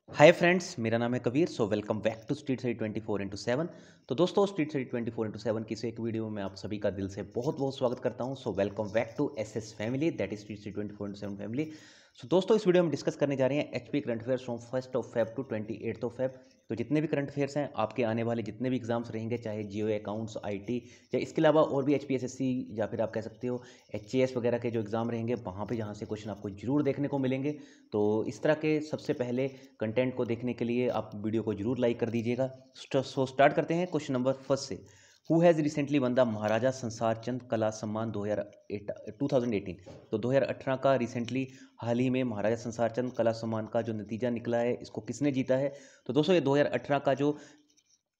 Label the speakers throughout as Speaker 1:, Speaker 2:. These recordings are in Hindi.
Speaker 1: हाय फ्रेंड्स, मेरा नाम है Kabir. So welcome back to Street study 24/7। तो दोस्तों, स्ट्रीट स्टडी 24/7 की इस एक वीडियो में आप सभी का दिल से बहुत बहुत स्वागत करता हूं। So welcome back to SS family, that is street study 24/7 family. So दोस्तों, इस वीडियो में डिस्कस करने जा रहे हैं HP current affairs from 1 Feb to 28 Feb। तो जितने भी करंट अफेयर्स हैं, आपके आने वाले जितने भी एग्जाम्स रहेंगे, चाहे जियो अकाउंट्स, आईटी, या इसके अलावा और भी एचपीएसएससी, या फिर आप कह सकते हो एचएएस वगैरह के जो एग्जाम रहेंगे, वहाँ पे जहाँ से क्वेश्चन आपको जरूर देखने को मिलेंगे। तो इस तरह के सबसे पहले कंटेंट को देखने के लिए आप वीडियो को जरूर लाइक कर दीजिएगा। सो स्टार्ट करते हैं क्वेश्चन नंबर फर्स्ट से। Who has recently won the Maharaja Sansar Chand कला सम्मान 2018। तो 2018 का रिसेंटली हाल ही में महाराजा संसार चंद कला सम्मान का जो नतीजा निकला है, इसको किसने जीता है? तो दोस्तों, ये 2018 का जो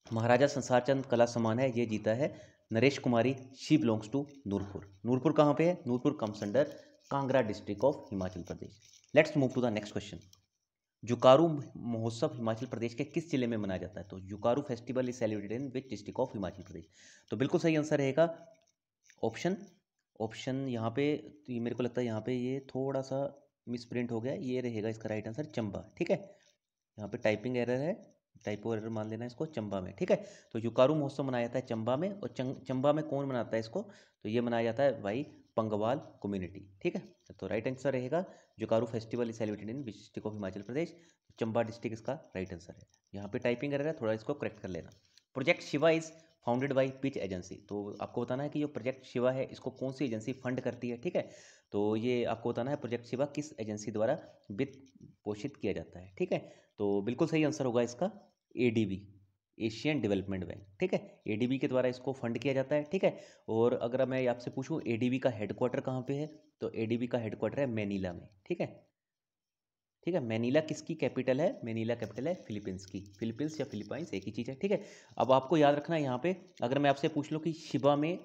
Speaker 1: महाराजा संसार चंद कला सम्मान है, ये जीता है Naresh Kumari. She belongs to Nurpur. Nurpur कहाँ पे है? Nurpur comes under Kangra district of Himachal Pradesh. Let's move to the next question. Jukaru महोत्सव हिमाचल प्रदेश के किस जिले में मनाया जाता है? तो Jukaru festival is celebrated in which district of Himachal Pradesh? तो बिल्कुल सही आंसर रहेगा ऑप्शन ऑप्शन यहाँ पे। तो ये मेरे को लगता है यहाँ पे ये थोड़ा सा मिस प्रिंट हो गया, ये रहेगा इसका राइट आंसर चंबा। ठीक है, यहाँ पे टाइपिंग एरर है, टाइपो एरर मान लेना इसको, चंबा में। ठीक है, तो जुकारू महोत्सव मनाया जाता है चंबा में। और चंबा में कौन मनाता है इसको? तो ये मनाया जाता है भाई पंगवाल कम्युनिटी। ठीक है, तो राइट आंसर रहेगा Jukaru festival is celebrated in district of Himachal Pradesh. Chamba district इसका राइट आंसर है। यहाँ पे टाइपिंग एरर है, थोड़ा इसको करेक्ट कर लेना। Project Shiva is founded by pitch agency. तो आपको बताना है कि जो प्रोजेक्ट शिवा है, इसको कौन सी एजेंसी फंड करती है। ठीक है, तो ये आपको बताना है प्रोजेक्ट शिवा किस एजेंसी द्वारा वित्त पोषित किया जाता है। ठीक है, तो बिल्कुल सही आंसर होगा इसका एडीबी, एशियन डेवलपमेंट बैंक। ठीक है, एडीबी के द्वारा इसको फंड किया जाता है। ठीक है, और अगर मैं आपसे पूछूं एडीबी का हेडक्वार्टर कहाँ पे है, तो एडीबी का हेडक्वार्टर है मैनीला में। ठीक है, ठीक है, मैनीला किसकी कैपिटल है? मैनीला कैपिटल है फिलीपींस की। फिलीपींस या फिलीपाइंस एक ही चीज़ है। ठीक है, अब आपको याद रखना है यहाँ पे, अगर मैं आपसे पूछ लूँ कि शिबा में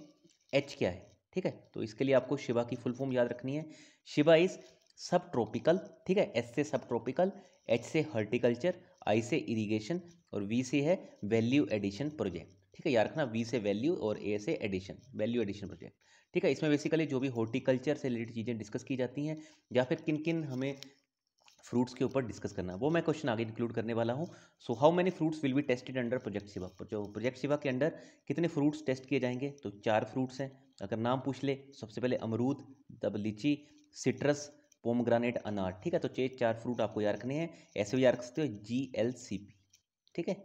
Speaker 1: एच क्या है, ठीक है, तो इसके लिए आपको शिबा की फुल फॉर्म याद रखनी है। शिबा इज सब ट्रॉपिकल। ठीक है, एस से सब ट्रॉपिकल, एच से हॉर्टिकल्चर, आई से इरिगेशन, और वी से है वैल्यू एडिशन प्रोजेक्ट। ठीक है, याद रखना, वी से वैल्यू और ए से एडिशन, वैल्यू एडिशन प्रोजेक्ट। ठीक है, इसमें बेसिकली जो भी हॉर्टिकल्चर से रिलेटेड चीज़ें डिस्कस की जाती हैं, या फिर किन किन हमें फ्रूट्स के ऊपर डिस्कस करना है, वो मैं क्वेश्चन आगे इंक्लूड करने वाला हूँ। So how many fruits will be tested under project Shiva? जो प्रोजेक्ट शिवा के अंडर कितने फ्रूट्स टेस्ट किए जाएंगे? तो 4 फ्रूट्स हैं। अगर नाम पूछ ले, सबसे पहले अमरूद, तब लीची, सिट्रस, पोमग्रानेट, अनार। ठीक है, तो ये 4 फ्रूट आपको याद रखने हैं। ऐसे भी याद रख सकते हो GLCP। ठीक है,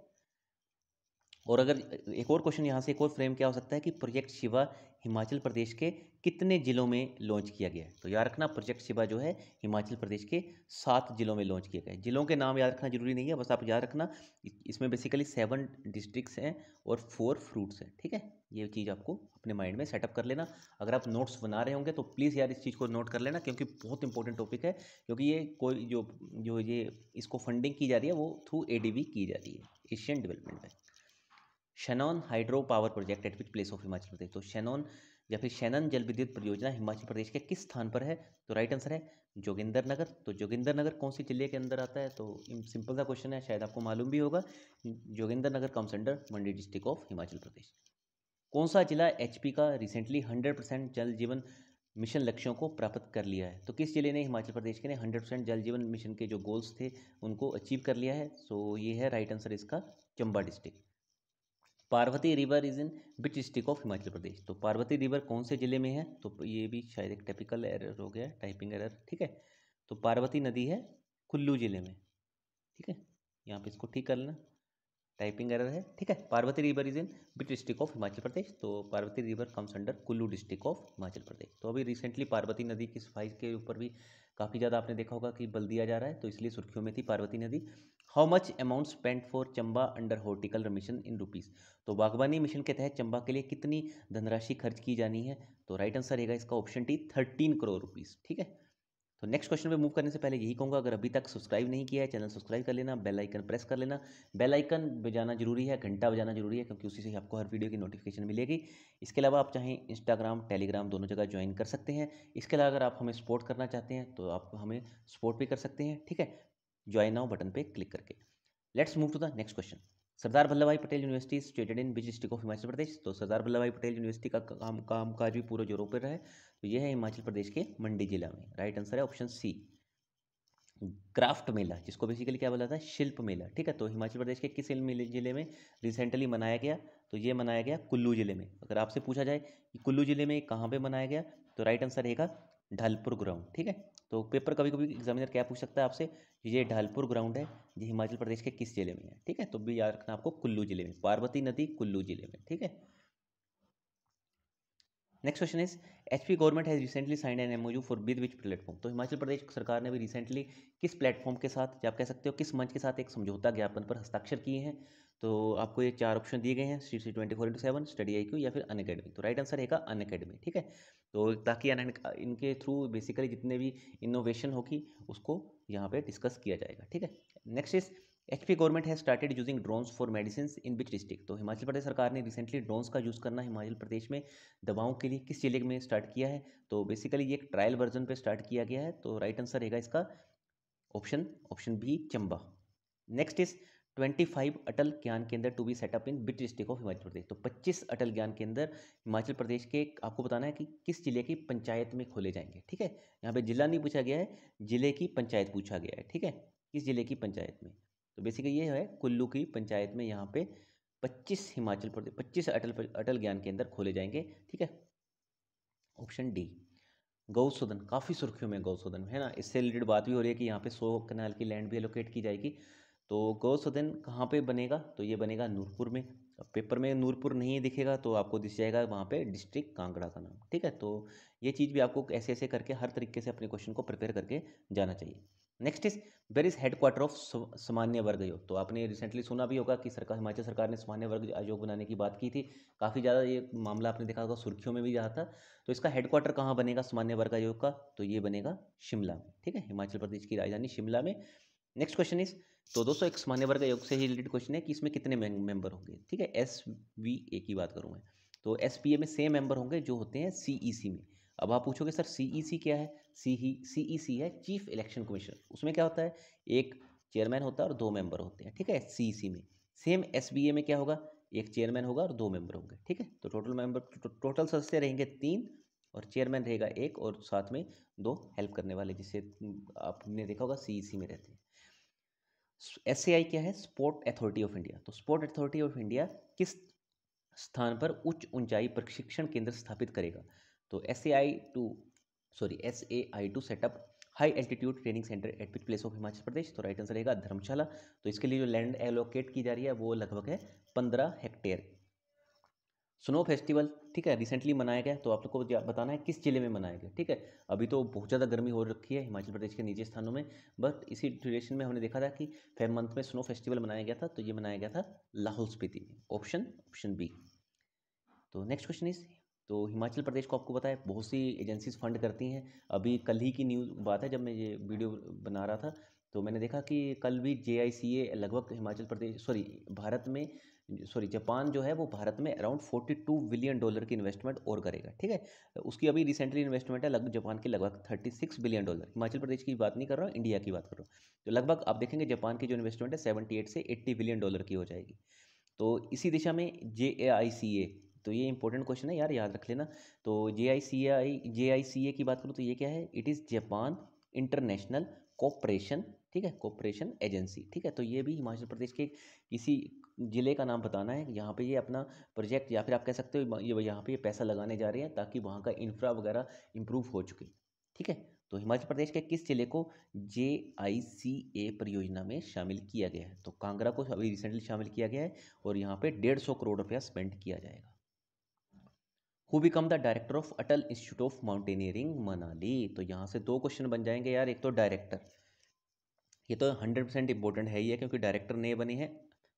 Speaker 1: और अगर एक और क्वेश्चन यहाँ से एक और फ्रेम क्या हो सकता है कि प्रोजेक्ट शिवा हिमाचल प्रदेश के कितने जिलों में लॉन्च किया गया है? तो याद रखना, प्रोजेक्ट शिवा जो है हिमाचल प्रदेश के 7 जिलों में लॉन्च किया गया है। जिलों के नाम याद रखना जरूरी नहीं है, बस आप याद रखना इसमें बेसिकली 7 डिस्ट्रिक्ट्स हैं और 4 फ्रूट्स हैं। ठीक है, ये चीज़ आपको अपने माइंड में सेटअप कर लेना। अगर आप नोट्स बना रहे होंगे तो प्लीज़ यार इस चीज़ को नोट कर लेना, क्योंकि बहुत इंपॉर्टेंट टॉपिक है। क्योंकि ये कोई जो जो ये इसको फंडिंग की जा रही है, वो थ्रू एडीबी की जा रही है, Asian development bank. Shanan hydro power project at which place of Himachal Pradesh? तो शैनॉन या फिर शैनन जल विद्युत परियोजना हिमाचल प्रदेश के किस स्थान पर है? तो राइट आंसर है जोगिंदर नगर। तो जोगिंदर नगर कौन सी जिले के अंदर आता है? तो सिंपल सा क्वेश्चन है, शायद आपको मालूम भी होगा। Joginder Nagar comes under Mandi district of Himachal Pradesh. कौन सा जिला एचपी का रिसेंटली 100% जल जीवन मिशन लक्ष्यों को प्राप्त कर लिया है? तो किस जिले ने, हिमाचल प्रदेश के ने 100% जल जीवन मिशन के जो गोल्स थे उनको अचीव कर लिया है? सो ये है राइट आंसर इसका Chamba district. Parvati river is in which district of Himachal Pradesh? तो पार्वती रिवर कौन से जिले में है? तो ये भी शायद एक टिपिकल एरर हो गया, टाइपिंग एरर। ठीक है, तो पार्वती नदी है कुल्लू जिले में। ठीक है, यहाँ पे इसको ठीक कर लेना, टाइपिंग एरर है। ठीक है, Parvati river is in which district of Himachal Pradesh? तो Parvati river comes under Kullu district of Himachal Pradesh. तो अभी रिसेंटली पार्वती नदी की सफाई के ऊपर भी काफ़ी ज़्यादा आपने देखा होगा कि बल दिया जा रहा है, तो इसलिए सुर्खियों में थी पार्वती नदी। How much amount spent for Chamba under horticulture mission in rupees? तो बागवानी मिशन के तहत चंबा के लिए कितनी धनराशि खर्च की जानी है? तो राइट आंसर रहेगा इसका ऑप्शन टी, 13 करोड़ रुपीज़। ठीक है, तो नेक्स्ट क्वेश्चन पे मूव करने से पहले यही कहूँगा, अगर अभी तक सब्सक्राइब नहीं किया है, चैनल सब्सक्राइब कर लेना, बेल आइकन प्रेस कर लेना। बेल आइकन बजाना जरूरी है, घंटा बजाना जरूरी है, क्योंकि उसी से ही आपको हर वीडियो की नोटिफिकेशन मिलेगी। इसके अलावा आप चाहें इंस्टाग्राम, टेलीग्राम दोनों जगह ज्वाइन कर सकते हैं। इसके अलावा अगर आप हमें सपोर्ट करना चाहते हैं तो आप हमें सपोर्ट भी कर सकते हैं। ठीक है, ज्वाइन नाउ बटन पर क्लिक करके। Let's move to the next question. Sardar Vallabh Bhai Patel university situated in which district of Himachal Pradesh? तो सरदार वल्लभ भाई पटेल यूनिवर्सिटी का काम काज भी पूरा जोरों पर है, तो ये है हिमाचल प्रदेश के मंडी जिला में। राइट आंसर है ऑप्शन सी। क्राफ्ट मेला, जिसको बेसिकली क्या बोला था, शिल्प मेला, ठीक है। तो हिमाचल प्रदेश के किस जिले में रिसेंटली मनाया गया, तो ये मनाया गया कुल्लू जिले में। अगर आपसे पूछा जाए कि कुल्लू जिले में कहाँ पे मनाया गया, तो राइट आंसर रहेगा ढालपुर ग्राउंड, ठीक है। तो पेपर कभी कभी एग्जामिनर क्या पूछ सकता है आपसे, ये ढालपुर ग्राउंड है, ये हिमाचल प्रदेश के किस जिले में है, ठीक है। तो भी याद रखना आपको कुल्लू जिले में, पार्वती नदी कुल्लू जिले में, ठीक है। Next question is HP government has recently signed an MOU for with which platform. तो हिमाचल प्रदेश सरकार ने भी रिसेंटली किस प्लेटफॉर्म के साथ, या आप कह सकते हो किस मंच के साथ एक समझौता ज्ञापन पर हस्ताक्षर किए हैं। तो आपको ये 4 ऑप्शन दिए गए हैं, CC24x7, स्टडी IQ या फिर अनअकैडमी। तो राइट आंसर रहेगा अनअकैडमी, ठीक है। तो ताकि इनके थ्रू बेसिकली जितने भी इनोवेशन होगी उसको यहाँ पे डिस्कस किया जाएगा, ठीक है। Next is HP government has started using drones for medicine in which district. तो हिमाचल प्रदेश सरकार ने रिसेंटली ड्रोन्स का यूज़ करना हिमाचल प्रदेश में दवाओं के लिए किस जिले में स्टार्ट किया है। तो बेसिकली ये एक ट्रायल वर्जन पे स्टार्ट किया गया है। तो राइट आंसर रहेगा इसका option B, Chamba. Next is 25 Atal Gyan Kendra to be set up in which district of Himachal Pradesh. तो 25 अटल ज्ञान केंद्र हिमाचल प्रदेश के, आपको बताना है कि किस जिले की पंचायत में खोले जाएंगे, ठीक है। यहाँ पे जिला नहीं पूछा गया है, जिले की पंचायत पूछा गया है, ठीक है, किस जिले की पंचायत में। तो बेसिकली ये है कुल्लू की पंचायत में, यहाँ पे 25 हिमाचल प्रदेश 25 अटल ज्ञान केंद्र खोले जाएंगे, ठीक है। Option D. गौसदन, काफ़ी सुर्खियों में गौसदन है ना, इससे रिलेटेड बात भी हो रही है कि यहाँ पे 100 कनाल की लैंड भी एलोकेट की जाएगी। तो गौसदन कहाँ पे बनेगा, तो ये बनेगा नूरपुर में। अब पेपर में नूरपुर नहीं दिखेगा तो आपको दिख जाएगा वहाँ पे डिस्ट्रिक्ट कांगड़ा का नाम, ठीक है। तो ये चीज़ भी आपको ऐसे ऐसे करके हर तरीके से अपने क्वेश्चन को प्रिपेयर करके जाना चाहिए। Next is where is headquarter of सामान्य वर्ग आयोग। तो आपने रिसेंटली सुना भी होगा कि सरकार, हिमाचल सरकार ने सामान्य वर्ग आयोग बनाने की बात की थी। काफ़ी ज़्यादा ये मामला आपने देखा होगा, सुर्खियों में भी रहा था। तो इसका हेडक्वार्टर कहाँ बनेगा सामान्य वर्ग आयोग का, तो ये बनेगा शिमला में, ठीक है, हिमाचल प्रदेश की राजधानी शिमला में। नेक्स्ट क्वेश्चन इज, तो दोस्तों एक सामान्य वर्ग आयोग से ही रिलेटेड क्वेश्चन है कि इसमें कितने मेंबर होंगे, ठीक है। SVA की बात करूँ मैं, तो SPA में सेम मेंबर होंगे जो होते हैं CEC में। अब आप पूछोगे सर CEC क्या है, CEC है चीफ इलेक्शन कमीशन। उसमें क्या होता है, एक चेयरमैन होता है और 2 मेंबर होते हैं, ठीक है, CEC में। सेम SBA में क्या होगा, एक चेयरमैन होगा और 2 मेंबर होंगे, ठीक है। तो टोटल सदस्य रहेंगे 3, और चेयरमैन रहेगा 1, और साथ में 2 हेल्प करने वाले, जिससे आपने देखा होगा CEC में रहते हैं। SAI क्या है, स्पोर्ट अथॉरिटी ऑफ इंडिया। तो स्पोर्ट अथॉरिटी ऑफ इंडिया किस स्थान पर उच्च ऊंचाई प्रशिक्षण केंद्र स्थापित करेगा। तो SAI to set up high altitude training centre at which place of Himachal Pradesh. तो राइट आंसर रहेगा धर्मशाला। तो इसके लिए जो लैंड एलोकेट की जा रही है वो लगभग है 15 हेक्टेयर। स्नो फेस्टिवल, ठीक है, रिसेंटली मनाया गया। तो आप लोग को बताना है किस जिले में मनाया गया, ठीक है। अभी तो बहुत ज़्यादा गर्मी हो रखी है हिमाचल प्रदेश के निजी स्थानों में, बट इसी ड्यूरेशन में हमने देखा था कि फेब मंथ में स्नो फेस्टिवल मनाया गया था। तो ये मनाया गया था लाहौल स्पीति में। Option B. तो नेक्स्ट क्वेश्चन इज, तो हिमाचल प्रदेश को आपको पता है बहुत सी एजेंसीज फंड करती हैं। अभी कल ही की न्यूज़ बात है, जब मैं ये वीडियो बना रहा था तो मैंने देखा कि कल भी JICA लगभग हिमाचल प्रदेश भारत में जापान जो है वो भारत में अराउंड $42 बिलियन की इन्वेस्टमेंट और करेगा, ठीक है। उसकी अभी रिसेंटली इन्वेस्टमेंट है जापान की लगभग $36 बिलियन। हिमाचल प्रदेश की बात नहीं कर रहा हूँ, इंडिया की बात कर रहा हूँ। तो लगभग आप देखेंगे जापान की जो इन्वेस्टमेंट है 78 से $80 बिलियन की हो जाएगी। तो इसी दिशा में JICA, तो ये इंपॉर्टेंट क्वेश्चन है यार, याद रख लेना। तो JICA की बात करूँ तो ये क्या है, it is Japan international cooperation, ठीक है, कोऑपरेशन एजेंसी, ठीक है। तो ये भी हिमाचल प्रदेश के किसी जिले का नाम बताना है, यहाँ पे ये अपना प्रोजेक्ट, या फिर आप कह सकते हो ये यहाँ पे ये पैसा लगाने जा रहे हैं ताकि वहाँ का इंफ्रा वगैरह इंप्रूव हो चुके, ठीक है। तो हिमाचल प्रदेश के किस जिले को JICA परियोजना में शामिल किया गया है। तो कांगड़ा को अभी रिसेंटली शामिल किया गया है, और यहाँ पे 150 करोड़ रुपया स्पेंड किया जाएगा। Who become the director of Atal institute of mountaineering Manali. तो यहाँ से 2 क्वेश्चन बन जाएंगे यार। एक तो डायरेक्टर, ये तो 100% इंपॉर्टेंट है ही है, क्योंकि डायरेक्टर नए बने हैं,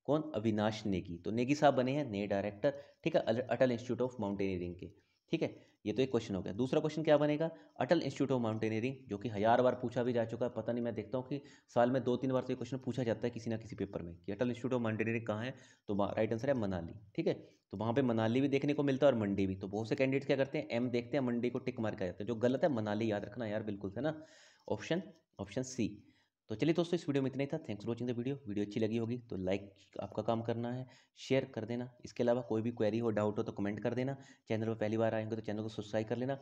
Speaker 1: कौन, अविनाश नेगी। तो नेगी साहब बने हैं नए डायरेक्टर, ठीक है, अटल इंस्टीट्यूट ऑफ माउंटेनियरिंग के, ठीक है। ये तो एक क्वेश्चन हो गया। दूसरा क्वेश्चन क्या बनेगा, अटल इंस्टीट्यूट ऑफ माउंटेनियरिंग, जो कि 1000 बार पूछा भी जा चुका है। पता नहीं, मैं देखता हूँ कि साल में 2-3 बार तो ये क्वेश्चन पूछा जाता है किसी ना किसी पेपर में कि अटल इंस्टीट्यूट ऑफ माउंटेनियरिंग कहाँ है। तो राइट आंसर है मनाली, ठीक है। तो वहाँ पे मनाली भी देखने को मिलता है और मंडी भी। तो बहुत से कैंडिडेट क्या करते हैं, M देखते हैं, मंडी को टिक मार के आ जाते हैं। जो गलत है, मनाली याद रखना यार, बिल्कुल है ना। Option C. तो चलिए दोस्तों, इस वीडियो में इतना ही था। Thanks for watching the video अच्छी लगी होगी तो लाइक आपका काम करना है, शेयर कर देना। इसके अलावा कोई भी क्वेरी हो, डाउट हो तो कमेंट कर देना। चैनल पर पहली बार आएंगे तो चैनल को सब्सक्राइब कर लेना।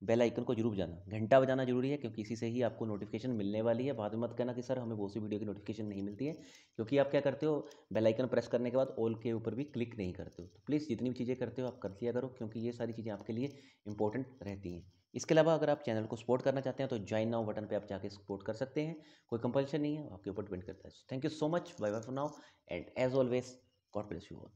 Speaker 1: बेल आइकन को जरूर बजाना, घंटा बजाना जरूरी है, क्योंकि इसी से ही आपको नोटिफिकेशन मिलने वाली है। बाद में मत कहना कि सर हमें बहुत सी वीडियो की नोटिफिकेशन नहीं मिलती है, क्योंकि आप क्या करते हो, बेल आइकन प्रेस करने के बाद ऑल के ऊपर भी क्लिक नहीं करते हो। तो प्लीज़ जितनी भी चीज़ें करते हो आप कर लिया करो, क्योंकि ये सारी चीज़ें आपके लिए इंपॉर्टेंट रहती हैं। इसके अलावा अगर आप चैनल को सपोर्ट करना चाहते हैं तो ज्वाइन नाउ बटन पे आप जाके सपोर्ट कर सकते हैं, कोई कंपल्शन नहीं है, आपके ऊपर डिपेंड करता है। Thank you so much, bye bye for now, and as always God bless you all.